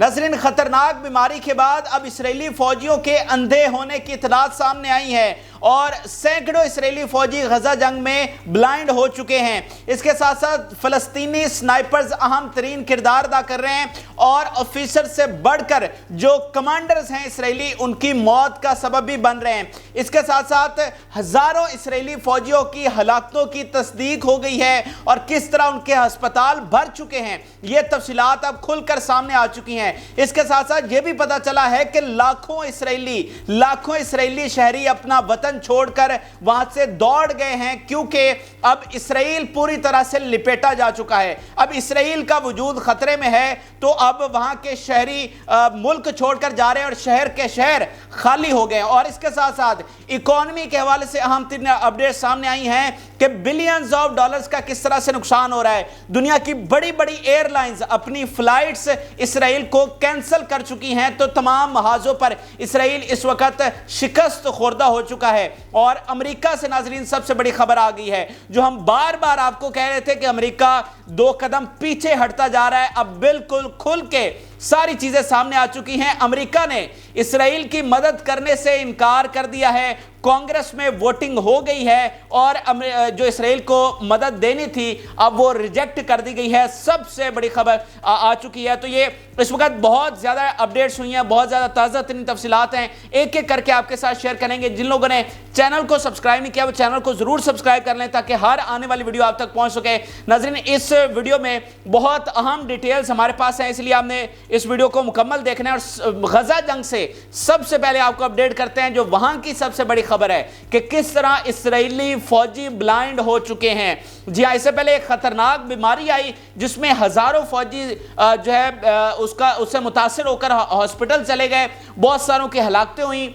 नाज़रीन, खतरनाक बीमारी के बाद अब इसराइली फौजियों के अंधे होने की इत्तलात सामने आई है और सैकड़ों इसराइली फौजी गजा जंग में ब्लाइंड हो चुके हैं। इसके साथ साथ फलस्तीनी स्नाइपर्स अहम तरीन किरदार अदा कर रहे हैं और ऑफिसर से बढ़कर जो कमांडर्स हैं इसराइली, उनकी मौत का सबब भी बन रहे हैं। इसके साथ साथ हजारों इसराइली फौजियों की हलाकतों की तस्दीक हो गई है और किस तरह उनके अस्पताल भर चुके हैं, ये तफसीलात अब खुलकर सामने आ चुकी हैं। इसके साथ साथ ये भी पता चला है कि लाखों इसराइली शहरी अपना वतन छोड़कर वहां से दौड़ गए हैं, क्योंकि अब इसराइल पूरी तरह से लिपेटा जा चुका है। अब इसराइल का वजूद खतरे में है, तो अब वहां के शहरी मुल्क छोड़कर जा रहे हैं और शहर के शहर खाली हो गए। और इसके साथ साथ इकोनॉमी के हवाले से अहम तीन अपडेट सामने आई हैं कि बिलियंस ऑफ डॉलर्स का किस तरह से नुकसान हो रहा है। दुनिया की बड़ी बड़ी एयरलाइंस अपनी फ्लाइट्स इसराइल को कैंसिल कर चुकी हैं, तो तमाम महाजों पर इसराइल इस वक्त शिकस्त खुर्दा हो चुका है। और अमेरिका से नाजरीन सबसे बड़ी खबर आ गई है, जो हम बार बार आपको कह रहे थे कि अमेरिका 2 कदम पीछे हटता जा रहा है। अब बिल्कुल खुल के सारी चीजें सामने आ चुकी हैं। अमेरिका ने इसराइल की मदद करने से इनकार कर दिया है, कांग्रेस में वोटिंग हो गई है और जो इसराइल को मदद देनी थी अब वो रिजेक्ट कर दी गई है। सबसे बड़ी खबर आ चुकी है। तो ये इस वक्त बहुत ज्यादा अपडेट्स हुई हैं, बहुत ज्यादा ताज़ा तरीन तफसीलात हैं, एक एक करके आपके साथ शेयर करेंगे। जिन लोगों ने चैनल को सब्सक्राइब नहीं किया वो चैनल को जरूर सब्सक्राइब कर लें ताकि हर आने वाली वीडियो आप तक पहुंच सके। नाज़रीन, इस वीडियो में बहुत अहम डिटेल्स हमारे पास हैं, इसलिए आपने इस वीडियो को मुकम्मल देखना है। और गजा जंग से सबसे पहले आपको अपडेट करते हैं जो वहां की सबसे बड़ी खबर है कि किस तरह इसराइली फौजी ब्लाइंड हो चुके हैं। जी हाँ, इससे पहले एक खतरनाक बीमारी आई जिसमें हजारों फौजी जो है उससे मुतासिर होकर हॉस्पिटल चले गए, बहुत सारों की हलाकतें हुई,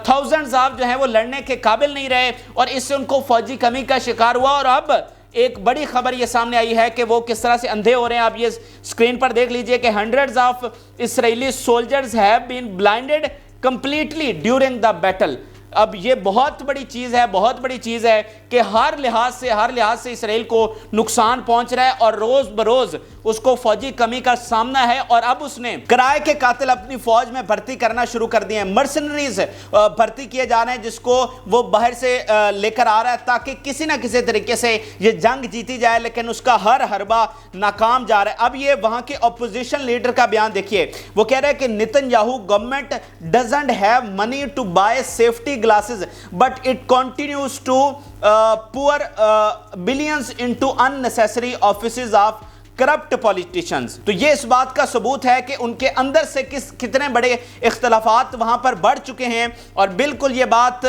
थाउजेंड्स ऑफ जो है वो लड़ने के काबिल नहीं रहे और इससे उनको फौजी कमी का शिकार हुआ। और अब एक बड़ी खबर ये सामने आई है कि वो किस तरह से अंधे हो रहे हैं। आप ये स्क्रीन पर देख लीजिए कि hundreds of Israeli soldiers have been blinded completely during the battle. अब ये बहुत बड़ी चीज़ है, बहुत बड़ी चीज़ है कि हर लिहाज से इसराइल को नुकसान पहुंच रहा है और रोज़ बरोज़ उसको फौजी कमी का सामना है। और अब उसने किराए के कातिल अपनी फौज में भर्ती करना शुरू कर दिए हैं, मर्सनरीज भर्ती किए जा रहे हैं जिसको वो बाहर से लेकर आ रहा है ताकि किसी ना किसी तरीके से ये जंग जीती जाए, लेकिन उसका हर हरबा नाकाम जा रहा है। अब ये वहां के अपोजिशन लीडर का बयान देखिए, वो कह रहे हैं कि Netanyahu government doesn't have money to buy safety glasses but it continues to pour billions into unnecessary offices of corrupt politicians. तो ये इस बात का सबूत है कि उनके अंदर से कितने बड़े इख्तलाफात वहां पर बढ़ चुके हैं और बिल्कुल ये बात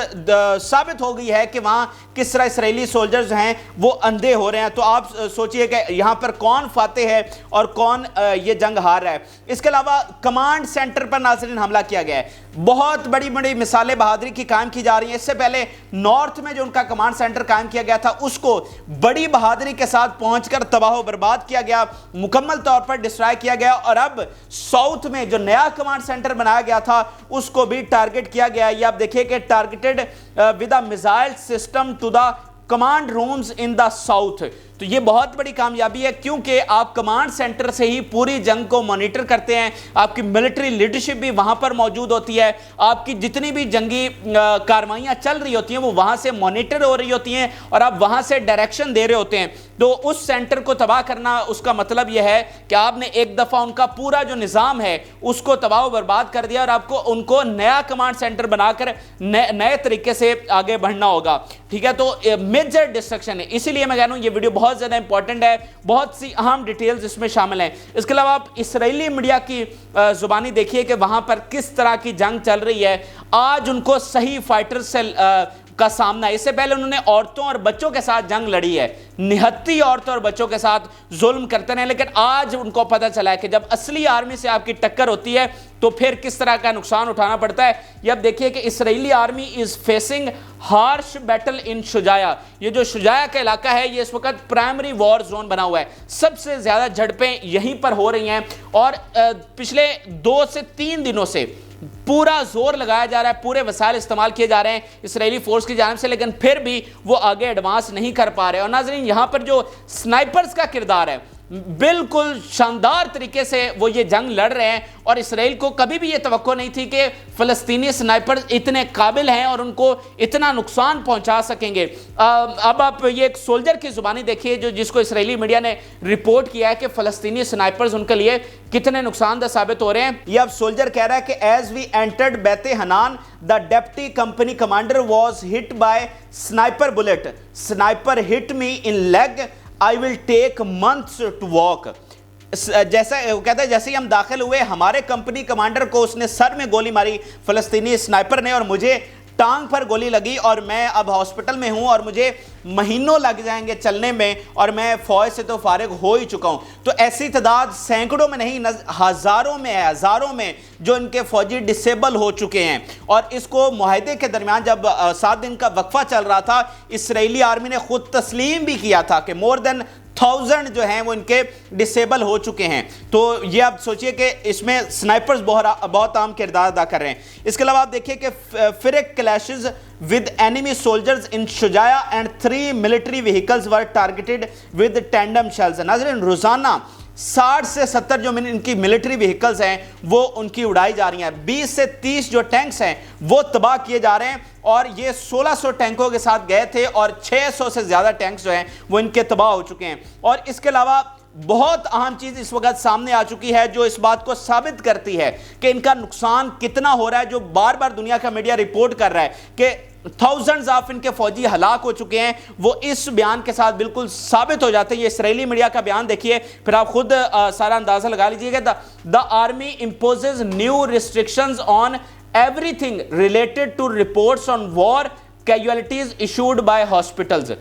साबित हो गई है कि वहां किस तरह इसराइली सोल्जर्स हैं वो अंधे हो रहे हैं। तो आप सोचिए कि यहां पर कौन फाते है और कौन ये जंग हार रहा है। इसके अलावा कमांड सेंटर पर नाज़रीन हमला किया गया है, बहुत बड़ी बड़ी मिसालें बहादुरी की कायम की जा रही हैं। इससे पहले नॉर्थ में जो उनका कमांड सेंटर कायम किया गया था उसको बड़ी बहादुरी के साथ पहुंचकर तबाह बर्बाद किया गया, मुकम्मल तौर पर डिस्ट्रॉय किया गया। और अब साउथ में जो नया कमांड सेंटर बनाया गया था उसको भी टारगेट किया गया। ये आप देखिए कि targeted with a missile system to the command rooms in the south. तो ये बहुत बड़ी कामयाबी है क्योंकि आप कमांड सेंटर से ही पूरी जंग को मॉनिटर करते हैं, आपकी मिलिट्री लीडरशिप भी वहां पर मौजूद होती है, आपकी जितनी भी जंगी कार्रवाइयां चल रही होती हैं वो वहां से मॉनिटर हो रही होती हैं और आप वहां से डायरेक्शन दे रहे होते हैं। तो उस सेंटर को तबाह करना उसका मतलब यह है कि आपने एक दफा उनका पूरा जो निज़ाम है उसको तबाह बर्बाद कर दिया और आपको उनको नया कमांड सेंटर बनाकर नए तरीके से आगे बढ़ना होगा। ठीक है, तो मेजर डिस्ट्रक्शन है, इसीलिए मैं कह रहा हूं ये वीडियो बहुत ज्यादा इंपॉर्टेंट है, बहुत सी अहम डिटेल्स इसमें शामिल हैं। इसके अलावा आप इसराइली मीडिया की जुबानी देखिए कि वहां पर किस तरह की जंग चल रही है। आज उनको सही फाइटर से का सामना, इससे पहले उन्होंने औरतों और बच्चों के साथ जंग लड़ी है, निहत्ती औरतों और बच्चों के साथ जुल्म करते रहे, लेकिन आज उनको पता चला है कि जब असली आर्मी से आपकी टक्कर होती है तो फिर किस तरह का नुकसान उठाना पड़ता है। ये अब देखिए कि Israeli army is facing harsh battle in Shujaiya. ये जो शुजाया का इलाका है ये इस वक्त प्राइमरी वॉर जोन बना हुआ है, सबसे ज्यादा झड़पें यहीं पर हो रही हैं और पिछले 2 से 3 दिनों से पूरा जोर लगाया जा रहा है, पूरे वसाइल इस्तेमाल किए जा रहे हैं इसराइली फोर्स की जानिब से, लेकिन फिर भी वो आगे एडवांस नहीं कर पा रहे। और नाज़रीन, यहां पर जो स्नाइपर्स का किरदार है, बिल्कुल शानदार तरीके से वो ये जंग लड़ रहे हैं, और इसराइल को कभी भी ये तवक्को नहीं थी कि फ़लस्तीनी स्नाइपर इतने काबिल हैं और उनको इतना नुकसान पहुंचा सकेंगे। अब आप ये एक सोल्जर की ज़ुबानी देखिए जो जिसको इसराइली मीडिया ने रिपोर्ट किया है कि फ़लस्तीनी स्नाइपर्स उनके लिए कितने नुकसानदेह साबित हो रहे हैं। ये अब सोल्जर कह रहा है कि as we entered Beit Hanoun the deputy company commander was hit by sniper bullet, sniper hit me in leg, I will take months to walk. जैसा वो कहता है जैसे ही हम दाखिल हुए हमारे कंपनी कमांडर को उसने सर में गोली मारी फ़लस्तीनी स्नाइपर ने, और मुझे टांग पर गोली लगी और मैं अब हॉस्पिटल में हूं और मुझे महीनों लग जाएंगे चलने में, और मैं फौज से तो फारिग हो ही चुका हूं। तो ऐसी तादाद सैकड़ों में नहीं हज़ारों में है, हज़ारों में जो इनके फौजी डिसेबल हो चुके हैं। और इसको मुआहदे के दरमियान जब 7 दिन का वक्फा चल रहा था, इसराइली आर्मी ने खुद तस्लीम भी किया था कि मोर देन 1000 जो हैं वो इनके डिसेबल हो चुके हैं। तो ये आप सोचिए कि इसमें स्नाइपर्स बहुत अहम किरदार अदा कर रहे हैं। इसके अलावा आप देखिए कि फिरक clashes with enemy soldiers in Shujaiya and 3 military vehicles were targeted with tandem shells. नाज़रीन, रोजाना 60 से 70 जो इनकी मिलिट्री व्हीकल्स हैं वो उनकी उड़ाई जा रही हैं। 20 से 30 जो टैंक्स हैं वो तबाह किए जा रहे हैं, और ये 1600 टैंकों के साथ गए थे और 600 से ज़्यादा टैंक्स जो हैं वो इनके तबाह हो चुके हैं। और इसके अलावा बहुत अहम चीज़ इस वक्त सामने आ चुकी है जो इस बात को साबित करती है कि इनका नुकसान कितना हो रहा है, जो बार बार दुनिया का मीडिया रिपोर्ट कर रहा है कि थाउजेंड्स ऑफ इनके फौजी हलाक हो चुके हैं, वो इस बयान के साथ बिल्कुल साबित हो जाते हैं। ये इसराइली मीडिया का बयान देखिए, फिर आप खुद सारा अंदाजा लगा लीजिएगा। The army imposes new restrictions on everything related to reports on war casualties issued by hospitals.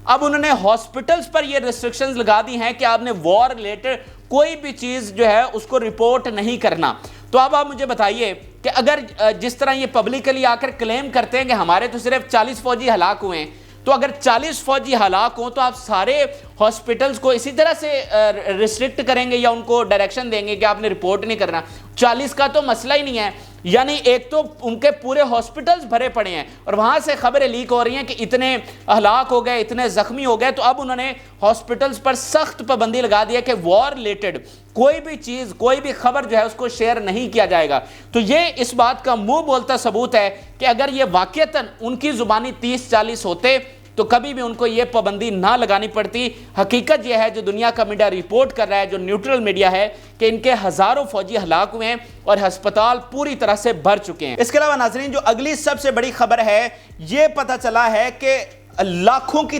अब उन्होंने हॉस्पिटल्स पर ये रिस्ट्रिक्शंस लगा दी हैं कि आपने वॉर रिलेटेड कोई भी चीज़ जो है उसको रिपोर्ट नहीं करना। तो अब आप मुझे बताइए कि अगर जिस तरह ये पब्लिकली आकर क्लेम करते हैं कि हमारे तो सिर्फ 40 फौजी हलाक हुए हैं, तो अगर 40 फौजी हलाक हों तो आप सारे हॉस्पिटल्स को इसी तरह से रिस्ट्रिक्ट करेंगे या उनको डायरेक्शन देंगे कि आपने रिपोर्ट नहीं करना। 40 का तो मसला ही नहीं है, यानी एक तो उनके पूरे हॉस्पिटल्स भरे पड़े हैं और वहाँ से खबरें लीक हो रही हैं कि इतने हलाक हो गए, इतने ज़ख्मी हो गए। तो अब उन्होंने हॉस्पिटल्स पर सख्त पाबंदी लगा दी है कि वॉर रिलेटेड कोई भी चीज़, कोई भी खबर जो है उसको शेयर नहीं किया जाएगा। तो ये इस बात का मुंह बोलता सबूत है कि अगर ये वाक़ईतन उनकी ज़ुबानी 30-40 होते तो कभी भी उनको ये पाबंदी ना लगानी पड़ती। हकीकत यह है जो दुनिया का मीडिया रिपोर्ट कर रहा है, जो न्यूट्रल मीडिया है, कि इनके हज़ारों फौजी हलाक हुए हैं और अस्पताल पूरी तरह से भर चुके हैं। इसके अलावा नाज़रीन, जो अगली सबसे बड़ी खबर है, ये पता चला है कि लाखों की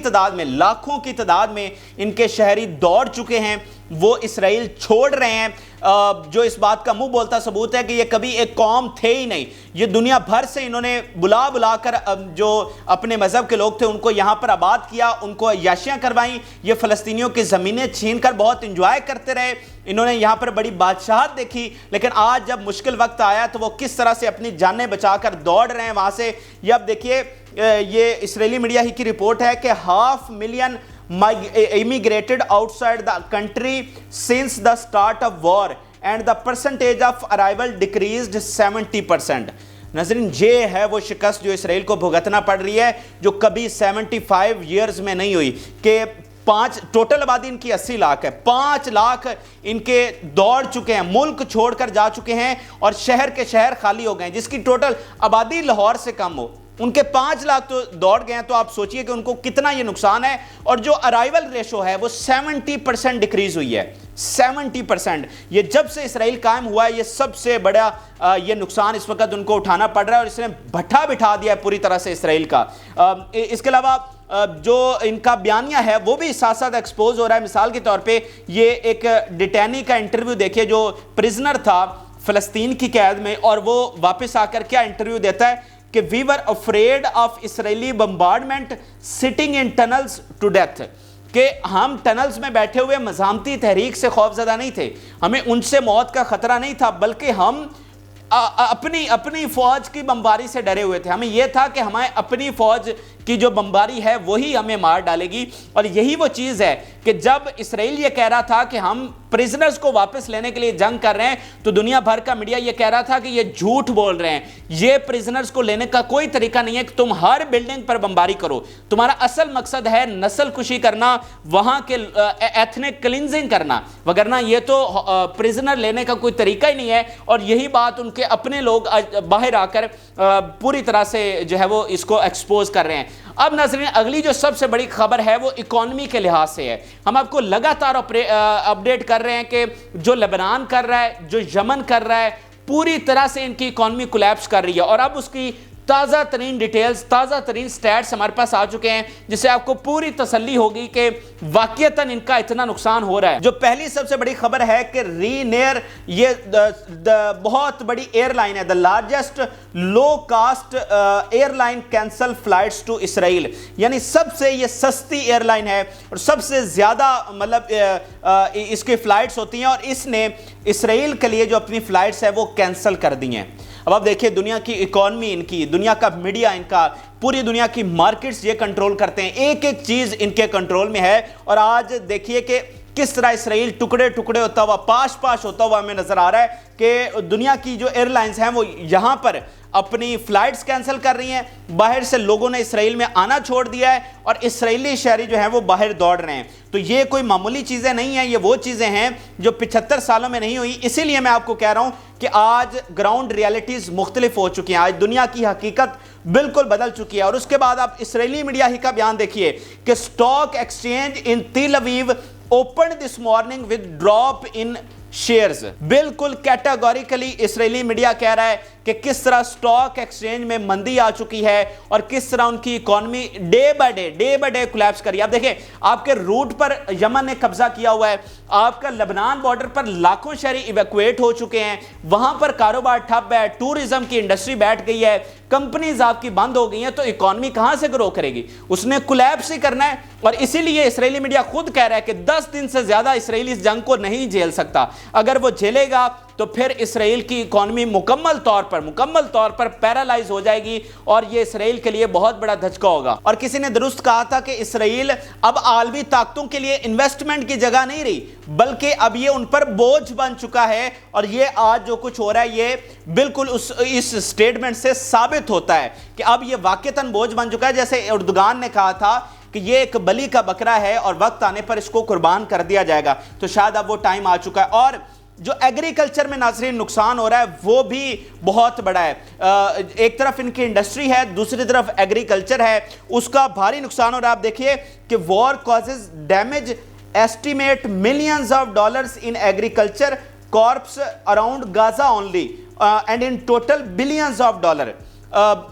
तादाद में इनके शहरी दौड़ चुके हैं, वो इसराइल छोड़ रहे हैं। जो इस बात का मुंह बोलता सबूत है कि ये कभी एक कौम थे ही नहीं। ये दुनिया भर से इन्होंने बुला कर जो अपने मज़हब के लोग थे उनको यहाँ पर आबाद किया, उनको अय्याशियाँ करवाई, ये फ़लस्तीनियों की ज़मीनें छीन कर बहुत इंजॉय करते रहे। इन्होंने यहाँ पर बड़ी बादशाहत देखी, लेकिन आज जब मुश्किल वक्त आया तो वो किस तरह से अपनी जानें बचाकर दौड़ रहे हैं वहाँ से। ये अब देखिए, ये इसराइली मीडिया ही की रिपोर्ट है कि 500,000 immigrated outside the country since the start of war and the percentage of arrival decreased 70%। नाज़रीन, ये है वो शिकस्त जो इसराइल को भुगतना पड़ रही है, जो कभी 75 ईयर्स में नहीं हुई। कि टोटल आबादी इनकी 80 लाख है, 5 लाख इनके दौड़ चुके हैं, मुल्क छोड़कर जा चुके हैं और शहर के शहर खाली हो गए, जिसकी टोटल आबादी लाहौर से कम हो। उनके 5 लाख तो दौड़ गए हैं। तो आप सोचिए कि उनको कितना ये नुकसान है। और जो अराइवल रेशो है वो 70% डिक्रीज हुई है, 70%। ये जब से इसराइल कायम हुआ है, ये सबसे बड़ा ये नुकसान इस वक्त उनको उठाना पड़ रहा है और इसने भट्ठा बिठा दिया है पूरी तरह से इसराइल का। इसके अलावा जो इनका बयानिया है वो भी साथ साथ एक्सपोज हो रहा है। मिसाल के तौर पे ये एक डिटेनी का इंटरव्यू देखिए, जो प्रिजनर था फ़लस्तीन की कैद में, और वो वापस आकर क्या इंटरव्यू देता है कि we were afraid of Israeli bombardment sitting in tunnels to death. कि हम टनल्स में बैठे हुए मज़ामती तहरीक से खौफजदा नहीं थे, हमें उनसे मौत का ख़तरा नहीं था, बल्कि हम अपनी फ़ौज की बमबारी से डरे हुए थे। हमें यह था कि हमें अपनी फ़ौज کی جو بمباری ہے وہی ہمیں مار ڈالے گی۔ اور یہی وہ چیز ہے کہ جب اسرائیل یہ کہہ رہا تھا کہ ہم پریزنرز کو واپس لینے کے لیے جنگ کر رہے ہیں تو دنیا بھر کا میڈیا یہ کہہ رہا تھا کہ یہ جھوٹ بول رہے ہیں، یہ پریزنرز کو لینے کا کوئی طریقہ نہیں ہے کہ تم ہر بلڈنگ پر بمباری کرو، تمہارا اصل مقصد ہے نسل کشی کرنا، وہاں کے ایتھنک کلینزنگ کرنا، وگرنہ یہ تو پریزنر لینے کا کوئی طریقہ ہی نہیں ہے۔ اور یہی بات ان کے اپنے لوگ باہر آ کر پوری طرح سے جو ہے وہ اس کو ایکسپوز کر رہے ہیں۔ اب ناظرین اگلی جو سب سے بڑی خبر ہے وہ اکانومی کے لحاظ سے ہے۔ ہم آپ کو لگاتار اپڈیٹ کر رہے ہیں کہ جو لبنان کر رہا ہے، جو یمن کر رہا ہے، پوری طرح سے ان کی اکانومی کولیپس کر رہی ہے، اور اب اس کی تازہ ترین ڈیٹیلز، تازہ ترین سٹیٹس ہمارے پاس آ چکے ہیں، جس سے آپ کو پوری تسلی ہوگی کہ واقعتاً ان کا اتنا نقصان ہو رہا ہے۔ جو پہلی سب سے بڑی خبر ہے کہ رینیئر یہ بہت بڑی ایئر لائن ہے، the largest low cost airline cancel flights to اسرائیل، یعنی سب سے یہ سستی ایئر لائن ہے اور سب سے زیادہ مطلب اس کی فلائٹس ہوتی ہیں، اور اس نے اسرائیل کے لیے جو اپنی فلائٹس ہے وہ کینسل کر دی ہیں۔ اب آپ دیکھیں دنیا کی اکانومی ان کی، دنیا کا میڈیا ان کا، پوری دنیا کی مارکیٹس یہ کنٹرول کرتے ہیں، ایک ایک چیز ان کے کنٹرول میں ہے۔ اور آج دیکھیے کہ کس طرح اسرائیل ٹکڑے ٹکڑے ہوتا ہوا، پاش ہوتا ہوا ہمیں نظر آ رہا ہے کہ دنیا کی جو ایئر لائنز ہیں وہ یہاں پر اپنی فلائٹس کینسل کر رہی ہیں، باہر سے لوگوں نے اسرائیل میں آنا چھوڑ دیا ہے، اور اسرائیلی شہری جو ہیں وہ باہر دوڑ رہے ہیں۔ تو یہ کوئی معمولی چیزیں نہیں ہیں، یہ وہ چیزیں ہیں جو 75 سالوں میں نہیں ہوئی۔ اسی لیے میں آپ کو کہہ رہا ہوں کہ آج گراؤنڈ ریالٹیز مختلف ہو چکی ہیں، آج دنیا کی حقیقت بالکل بدل چکی ہے۔ اور اس کے بعد آپ اسرائیلی میڈیا ہی کا بیان دیکھیے کہ اسٹاک ایکسچینج ان تیل اویو opened this morning with drop in shares۔ بالکل کیٹاگوریکلی اسرائیلی میڈیا کہہ رہا ہے کہ کس طرح سٹاک ایکسچینج میں مندی آ چکی ہے اور کس طرح ان کی economy day by day collapse کری۔ آپ دیکھیں آپ کے روٹ پر یمن نے قبضہ کیا ہوا ہے، آپ کا لبنان بارڈر پر لاکھوں شہری ایویکویٹ ہو چکے ہیں، وہاں پر کاروبار ٹھپ ہے، ٹورزم کی انڈسٹری بیٹھ گئی ہے، کمپنیز آپ کی بند ہو گئی ہیں، تو اکانومی کہاں سے گرو کرے گی؟ اس نے کولیپس ہی کرنا ہے۔ اور اسی لیے اسرائیلی میڈیا خود کہہ رہا ہے کہ 10 دن سے زیادہ اسرائیل اس جنگ کو نہیں جھیل سکتا، اگر وہ جھیلے گا تو پھر اسرائیل کی اکانومی مکمل طور پر پیرالائز ہو جائے گی، اور یہ اسرائیل کے لیے بہت بڑا دھچکا ہوگا۔ اور کسی نے درست کہا تھا کہ اسرائیل اب عالمی طاقتوں کے لیے انویسٹمنٹ کی جگہ نہیں رہی، بلکہ اب یہ ان پر بوجھ بن چکا ہے۔ اور یہ آج جو کچھ ہو رہا ہے یہ بالکل اس سٹیٹمنٹ سے ثابت ہوتا ہے کہ اب یہ واقعتاً بوجھ بن چکا ہے۔ جیسے اردوغان نے کہا تھا کہ یہ ایک بلی کا بکرا ہے اور وقت آنے پر اس کو قربان کر دیا جائے گا، تو شاید اب وہ ٹائم آ چکا ہے۔ اور جو ایگریکلچر میں ناظرین نقصان ہو رہا ہے وہ بھی بہت بڑا ہے، ایک طرف ان کی انڈسٹری ہے، دوسری طرف ایگریکلچر ہے، اس کا بھاری نقصان ہو رہا ہے۔ آپ دیکھیے کہ war causes damage estimate millions of dollars in agriculture crops around Gaza only and in total billions of dollars۔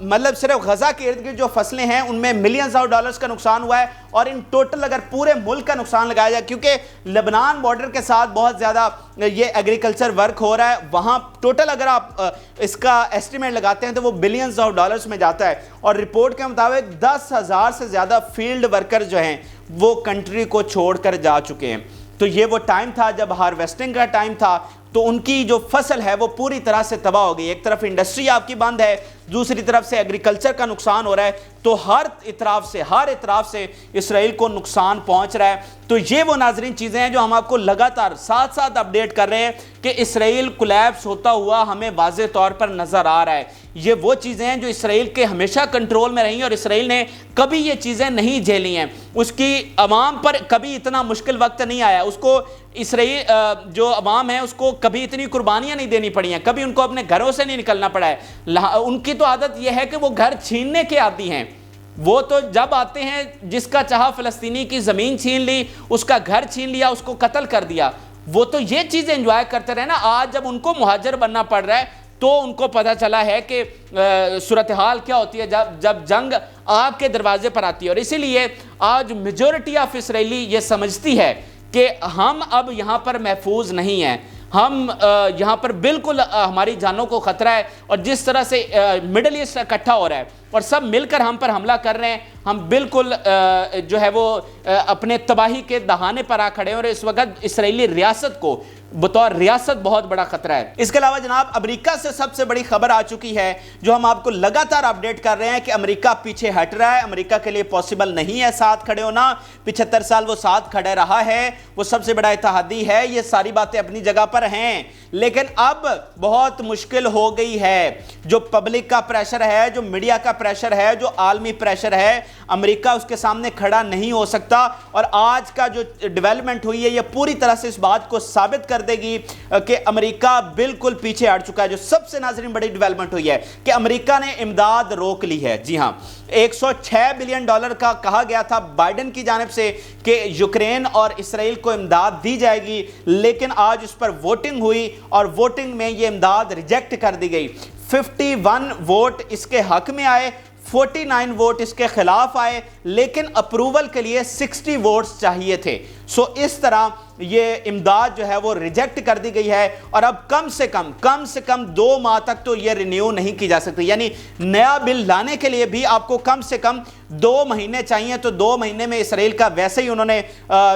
مطلب صرف غزہ کے ارد گرد جو فصلیں ہیں ان میں ملینز آف ڈالرز کا نقصان ہوا ہے، اور ان ٹوٹل اگر پورے ملک کا نقصان لگایا جائے، کیونکہ لبنان بارڈر کے ساتھ بہت زیادہ یہ ایگریکلچر ورک ہو رہا ہے، وہاں ٹوٹل اگر آپ اس کا ایسٹیمیٹ لگاتے ہیں تو وہ بلینز آف ڈالرز میں جاتا ہے۔ اور رپورٹ کے مطابق 10,000 سے زیادہ فیلڈ ورکر جو ہیں وہ کنٹری کو چھوڑ کر جا چکے ہیں۔ تو یہ وہ ٹائم تھا جب ہارویسٹنگ کا ٹائم تھا، تو ان کی جو فصل ہے وہ پوری طرح سے تباہ ہو گئی۔ ایک طرف انڈسٹری آپ کی بند ہے، دوسری طرف سے ایگریکلچر کا نقصان ہو رہا ہے، تو ہر اطراف سے اسرائیل کو نقصان پہنچ رہا ہے۔ تو یہ وہ ناظرین چیزیں ہیں جو ہم آپ کو لگاتار ساتھ اپڈیٹ کر رہے ہیں کہ اسرائیل کولیپس ہوتا ہوا ہمیں واضح طور پر نظر آ رہا ہے۔ یہ وہ چیزیں ہیں جو اسرائیل کے ہمیشہ کنٹرول میں رہیں، اور اسرائیل نے کبھی یہ چیزیں نہیں جھیلی ہیں، اس کی عوام پر کبھی اتنا مشکل وقت نہیں آیا، اس کو اسرائیل جو عوام ہے اس کو کبھی اتنی قربانیاں نہیں دینی پڑی ہیں، کبھی ان کو اپنے گھروں سے نہیں نکلنا پڑا ہے۔ ان کی تو عادت یہ ہے کہ وہ گھر چھیننے کے عادی ہیں، وہ تو جب آتے ہیں جس کا چاہا فلسطینی کی زمین چھین لی، اس کا گھر چھین لیا، اس کو قتل کر دیا، وہ تو یہ چیزیں انجوائے کرتے رہے نا۔ آج جب ان کو مہاجر بننا پڑ رہا ہے تو ان کو پتہ چلا ہے کہ صورتحال کیا ہوتی ہے جب جنگ آپ کے دروازے پر آتی ہے۔ اور اسی لیے آج میجورٹی آف اسرائیلی یہ سمجھتی ہے کہ ہم اب یہاں پر محفوظ نہیں ہیں، ہم یہاں پر بالکل ہماری جانوں کو خطرہ ہے۔ اور جس طرح سے مڈل ایسٹ اکٹھا ہو رہا ہے اور سب مل کر ہم پر حملہ کر رہے ہیں، ہم بالکل جو ہے وہ اپنے تباہی کے دہانے پر آ کھڑے ہیں، اور اس وقت اسرائیلی ریاست کو بطور ریاست بہت بڑا خطرہ ہے۔ اس کے علاوہ جناب امریکہ سے سب سے بڑی خبر آ چکی ہے جو ہم آپ کو لگاتار اپڈیٹ کر رہے ہیں کہ امریکہ پیچھے ہٹ رہا ہے، امریکہ کے لیے پاسبل نہیں ہے ساتھ کھڑے ہونا، 75 سال وہ ساتھ کھڑے رہا ہے، وہ سب سے بڑا اتحادی ہے، یہ ساری باتیں اپنی جگہ پر ہیں، لیکن اب بہت مشکل ہو گئی ہے۔ جو پبلک کا پریشر ہے، جو میڈیا کا پریشر ہے، جو عالمی پریشر ہے، امریکہ اس کے سامنے کھڑا نہیں ہو سکتا، اور آج کا جو ڈیولپمنٹ ہوئی ہے یہ پوری طرح سے اس بات کو ثابت کر دے گی کہ امریکہ بالکل پیچھے ہٹ چکا ہے۔ جو سب سے ناظرین بڑی ڈیولپمنٹ ہوئی ہے کہ امریکہ نے امداد روک لی ہے۔ جی ہاں، $106 بلین کا کہا گیا تھا بائیڈن کی جانب سے کہ یوکرین اور اسرائیل کو امداد دی جائے گی، لیکن آج اس پر ووٹنگ ہوئی اور ووٹنگ میں یہ امداد ریجیکٹ کر دی گئی۔ 51 ووٹ اس کے حق میں آئے، 49 ووٹ اس کے خلاف آئے، لیکن اپروول کے لیے 60 ووٹس چاہیے تھے۔ اس طرح یہ امداد جو ہے وہ ریجیکٹ کر دی گئی ہے، اور اب کم سے کم 2 ماہ تک تو یہ رینیو نہیں کی جا سکتی، یعنی نیا بل لانے کے لیے بھی آپ کو کم سے کم 2 مہینے چاہیے، تو 2 مہینے میں اسرائیل کا ویسے ہی انہوں نے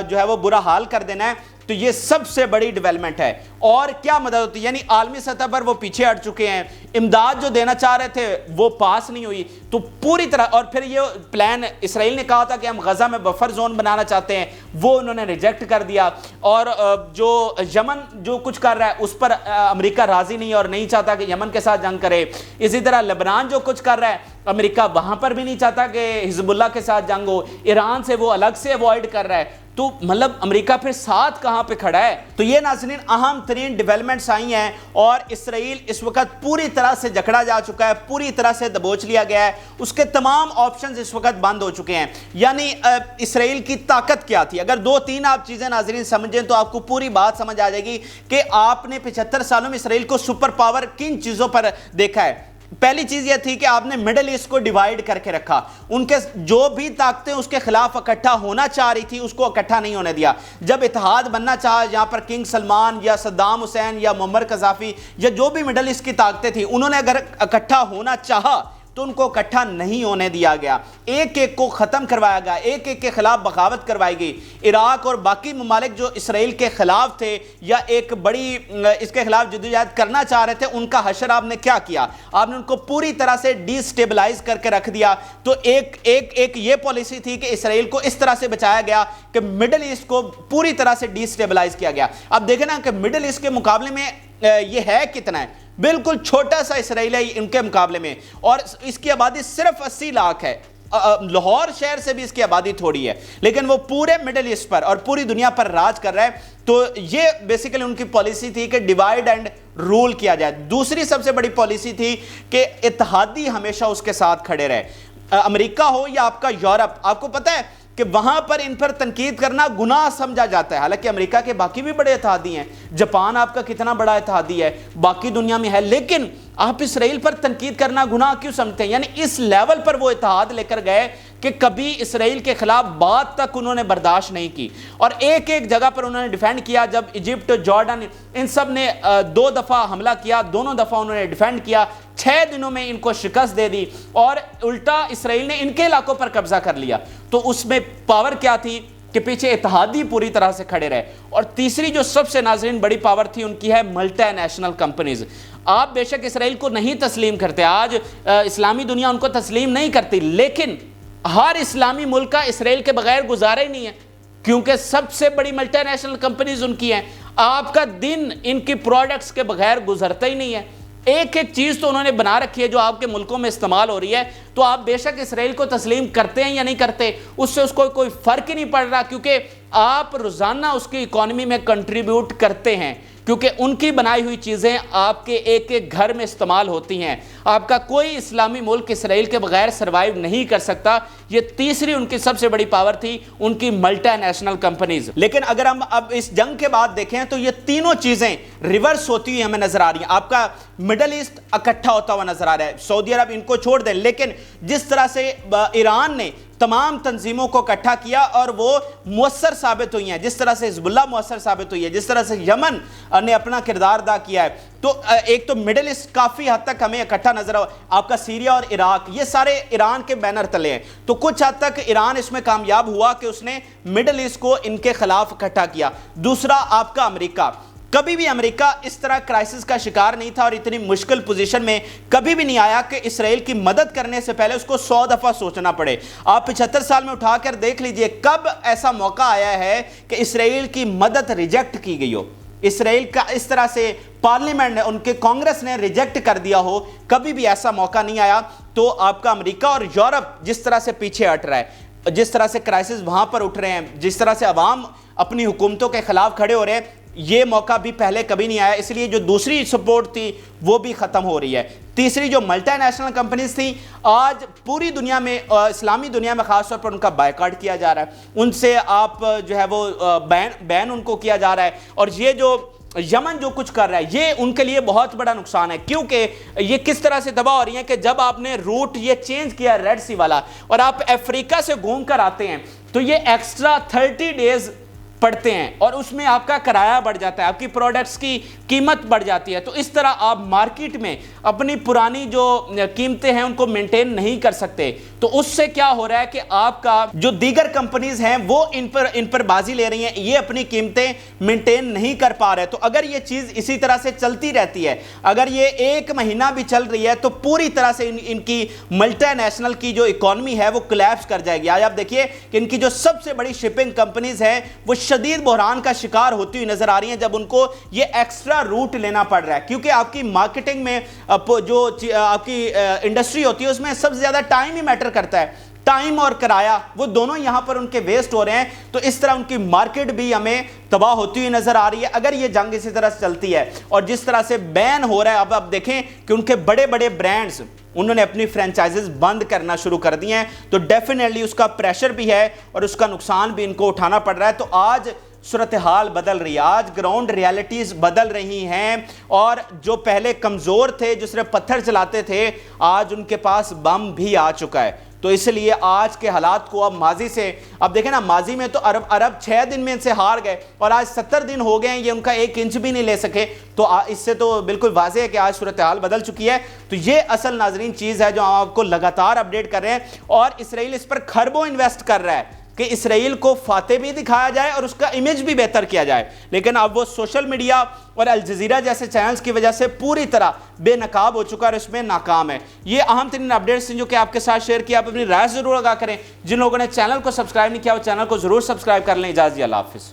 جو ہے وہ برا حال کر دینا ہے۔ تو یہ سب سے بڑی ڈیولپمنٹ ہے، اور کیا مدد ہوتی ہے، یعنی عالمی سطح پر وہ پیچھے ہٹ چکے ہیں، امداد جو دینا چاہ رہے تھے وہ پاس نہیں ہوئی، تو پوری طرح، اور پھر یہ پلان اسرائیل نے کہا تھا کہ ہم غزہ میں بفر زون بنانا چاہتے ہیں، وہ انہوں نے ریجیکٹ کر دیا، اور جو یمن جو کچھ کر رہا ہے اس پر امریکہ راضی نہیں اور نہیں چاہتا کہ یمن کے ساتھ جنگ کرے، اسی طرح لبنان جو کچھ کر رہا ہے امریکہ وہاں پر بھی نہیں چاہتا کہ حزب اللہ کے ساتھ جنگ ہو، ایران سے وہ الگ سے اوائڈ کر رہا ہے، تو مطلب امریکہ پھر ساتھ کہاں پہ کھڑا ہے۔ تو یہ ناظرین اہم ترین ڈیولپمنٹس آئی ہیں، اور اسرائیل اس وقت پوری طرح سے جکڑا جا چکا ہے، پوری طرح سے دبوچ لیا گیا ہے، اس کے تمام آپشنز اس وقت بند ہو چکے ہیں۔ یعنی اسرائیل کی طاقت کیا تھی، اگر 2-3 آپ چیزیں ناظرین سمجھیں تو آپ کو پوری بات سمجھ آ جائے گی کہ آپ نے 75 سالوں میں اسرائیل کو سپر پاور کن چیزوں پر دیکھا ہے۔ پہلی چیز یہ تھی کہ آپ نے مڈل ایسٹ کو ڈیوائیڈ کر کے رکھا، ان کے جو بھی طاقتیں اس کے خلاف اکٹھا ہونا چاہ رہی تھی اس کو اکٹھا نہیں ہونے دیا، جب اتحاد بننا چاہا یہاں پر کنگ سلمان یا صدام حسین یا معمر قذافی یا جو بھی مڈل ایسٹ کی طاقتیں تھیں، انہوں نے اگر اکٹھا ہونا چاہا تو ان کو اکٹھا نہیں ہونے دیا گیا، ایک ایک کو ختم کروایا گیا، ایک ایک کے خلاف بغاوت کروائی گئی۔ عراق اور باقی ممالک جو اسرائیل کے خلاف تھے یا ایک بڑی اس کے خلاف جدوجہد کرنا چاہ رہے تھے، ان کا حشر آپ نے کیا کیا، آپ نے ان کو پوری طرح سے ڈی سٹیبلائز کر کے رکھ دیا۔ تو ایک یہ پالیسی تھی کہ اسرائیل کو اس طرح سے بچایا گیا کہ مڈل ایسٹ کو پوری طرح سے ڈی سٹیبلائز کیا گیا۔ اب دیکھیں نا کہ مڈل ایسٹ کے مقابلے میں یہ ہے کتنا ہے، بالکل چھوٹا سا اسرائیل ہے ان کے مقابلے میں، اور اس کی آبادی صرف 80 لاکھ ہے، لاہور شہر سے بھی اس کی آبادی تھوڑی ہے، لیکن وہ پورے مڈل ایسٹ پر اور پوری دنیا پر راج کر رہا ہے۔ تو یہ بیسیکلی ان کی پالیسی تھی کہ ڈیوائیڈ اینڈ رول کیا جائے۔ دوسری سب سے بڑی پالیسی تھی کہ اتحادی ہمیشہ اس کے ساتھ کھڑے رہے، امریکہ ہو یا آپ کا یورپ۔ آپ کو پتہ ہے کہ وہاں پر ان پر تنقید کرنا گناہ سمجھا جاتا ہے، حالانکہ امریکہ کے باقی بھی بڑے اتحادی ہیں، جاپان آپ کا کتنا بڑا اتحادی ہے، باقی دنیا میں ہے، لیکن آپ اسرائیل پر تنقید کرنا گناہ کیوں سمجھتے ہیں؟ یعنی اس لیول پر وہ اتحاد لے کر گئے کہ کبھی اسرائیل کے خلاف بات تک انہوں نے برداشت نہیں کی، اور ایک ایک جگہ پر انہوں نے ڈیفینڈ کیا۔ جب ایجپٹ، جارڈن، ان سب نے 2 دفعہ حملہ کیا، دونوں دفعہ انہوں نے ڈیفینڈ کیا، 6 دنوں میں ان کو شکست دے دی، اور الٹا اسرائیل نے ان کے علاقوں پر قبضہ کر لیا۔ تو اس میں پاور کیا تھی کہ پیچھے اتحادی پوری طرح سے کھڑے رہے۔ اور تیسری جو سب سے ناظرین بڑی پاور تھی ان کی ہے ملٹی نیشنل کمپنیز۔ آپ بے شک اسرائیل کو نہیں تسلیم کرتے، آج اسلامی دنیا ان کو تسلیم نہیں کرتی، لیکن ہر اسلامی ملک کا اسرائیل کے بغیر گزارا ہی نہیں ہے، کیونکہ سب سے بڑی ملٹی نیشنل کمپنیز ان کی ہیں۔ آپ کا دن ان کی پروڈکٹس کے بغیر گزرتا ہی نہیں ہے، ایک ایک چیز تو انہوں نے بنا رکھی ہے جو آپ کے ملکوں میں استعمال ہو رہی ہے۔ تو آپ بے شک اسرائیل کو تسلیم کرتے ہیں یا نہیں کرتے، اس سے اس کو کوئی فرق ہی نہیں پڑ رہا، کیونکہ آپ روزانہ اس کی اکانومی میں کنٹریبیوٹ کرتے ہیں، کیونکہ ان کی بنائی ہوئی چیزیں آپ کے ایک ایک گھر میں استعمال ہوتی ہیں۔ آپ کا کوئی اسلامی ملک اسرائیل کے بغیر سروائیو نہیں کر سکتا۔ یہ تیسری ان کی سب سے بڑی پاور تھی، ان کی ملٹی نیشنل کمپنیز۔ لیکن اگر ہم اب اس جنگ کے بعد دیکھیں تو یہ تینوں چیزیں ریورس ہوتی ہوئی ہمیں نظر آ رہی ہیں۔ آپ کا مڈل ایسٹ اکٹھا ہوتا ہوا نظر آ رہا ہے، سعودی عرب ان کو چھوڑ دیں، لیکن جس طرح سے ایران نے तमाम तंजीमों को इकट्ठा किया और वो मुअस्सर साबित हुई हैं, जिस तरह से हिजबुल्लाह मुअस्सर साबित हुई है, जिस तरह से यमन ने अपना किरदार अदा किया है। तो एक तो मिडिल ईस्ट काफ़ी हद तक हमें इकट्ठा नजर आ, आपका सीरिया और इराक, ये सारे ईरान के बैनर तले हैं। तो कुछ हद तक ईरान इसमें कामयाब हुआ कि उसने मिडिल ईस्ट को इनके खिलाफ इकट्ठा किया। दूसरा आपका अमेरिका, कभी भी अमेरिका इस तरह क्राइसिस का शिकार नहीं था और इतनी मुश्किल पोजीशन में कभी भी नहीं आया कि इसराइल की मदद करने से पहले उसको 100 दफ़ा सोचना पड़े। आप 75 साल में उठाकर देख लीजिए कब ऐसा मौका आया है कि इसराइल की मदद रिजेक्ट की गई हो, इसराइल का इस तरह से पार्लियामेंट ने, उनके कांग्रेस ने रिजेक्ट कर दिया हो, कभी भी ऐसा मौका नहीं आया। तो आपका अमेरिका और यूरोप जिस तरह से पीछे हट रहा है, जिस तरह से क्राइसिस वहां पर उठ रहे हैं, जिस तरह से अवाम अपनी हुकूमतों के खिलाफ खड़े हो रहे हैं, ये मौका भी पहले कभी नहीं आया। इसलिए जो दूसरी सपोर्ट थी वो भी ख़त्म हो रही है। तीसरी जो मल्टीनेशनल कंपनीज थी, आज पूरी दुनिया में, इस्लामी दुनिया में ख़ास तौर पर उनका बायकॉट किया जा रहा है, उनसे आप जो है वो बैन उनको किया जा रहा है। और ये जो यमन जो कुछ कर रहा है ये उनके लिए बहुत बड़ा नुकसान है, क्योंकि ये किस तरह से तबाह हो रही है कि जब आपने रूट ये चेंज किया रेड सी वाला और आप अफ्रीका से घूम कर आते हैं तो ये एक्स्ट्रा 30 डेज पड़ते हैं और उसमें आपका किराया बढ़ जाता है, आपकी प्रोडक्ट्स की कीमत बढ़ जाती है। तो इस तरह आप मार्केट में अपनी पुरानी जो कीमतें हैं उनको मेंटेन नहीं कर सकते। तो उससे क्या हो रहा है कि आपका जो दीगर कंपनीज हैं वो इन पर बाजी ले रही हैं, ये अपनी कीमतें मेंटेन नहीं कर पा रहे। तो अगर ये चीज़ इसी तरह से चलती रहती है, अगर ये 1 महीना भी चल रही है तो पूरी तरह से इनकी मल्टीनेशनल की जो इकॉनमी है वो कोलैप्स कर जाएगी। आज आप देखिए कि इनकी जो सबसे बड़ी शिपिंग कंपनीज हैं वो शदीद बहरान का शिकार होती हुई नजर आ रही हैं जब उनको ये एक्स्ट्रा रूट लेना पड़ रहा है, क्योंकि आपकी मार्केटिंग में जो आपकी इंडस्ट्री होती है उसमें सबसे ज्यादा टाइम ही मैटर करता है। टाइम और किराया वो दोनों यहां पर उनके वेस्ट हो रहे हैं। तो इस तरह उनकी मार्केट भी हमें तबाह होती हुई नजर आ रही है अगर ये जंग इसी तरह से चलती है। और जिस तरह से बैन हो रहा है, अब आप देखें कि उनके बड़े बड़े ब्रांड्स उन्होंने अपनी फ्रेंचाइजेस बंद करना शुरू कर दी हैं, तो डेफिनेटली उसका प्रेशर भी है और उसका नुकसान भी इनको उठाना पड़ रहा है। तो आज सूरत हाल बदल रही है, आज ग्राउंड रियलिटीज बदल रही हैं और जो पहले कमज़ोर थे, जो सिर्फ पत्थर चलाते थे, आज उनके पास बम भी आ चुका है। तो इसलिए आज के हालात को अब माजी से, अब देखें ना, माजी में तो अरब 6 दिन में इनसे हार गए और आज 70 दिन हो गए हैं ये उनका 1 इंच भी नहीं ले सके। तो इससे तो बिल्कुल वाज़ेह है कि आज सूरत हाल बदल चुकी है। तो ये असल नाजरीन चीज़ है जो हम आपको लगातार अपडेट कर रहे हैं और इसराइल इस पर खरबों इन्वेस्ट कर रहा है कि इसराइल को फातेह भी दिखाया जाए और उसका इमेज भी बेहतर किया जाए। लेकिन अब वो सोशल मीडिया और अल जज़ीरा जैसे चैनल्स की वजह से पूरी तरह बेनकाब हो चुका है और इसमें नाकाम है। ये अहम तरीन अपडेट्स जो कि आपके साथ शेयर किया, आप अपनी राय जरूर लगा करें। जिन लोगों ने चैनल को सब्सक्राइब नहीं किया वो चैनल को जरूर सब्सक्राइब कर लें। इजाज़त, अल्लाह हाफ़िज़।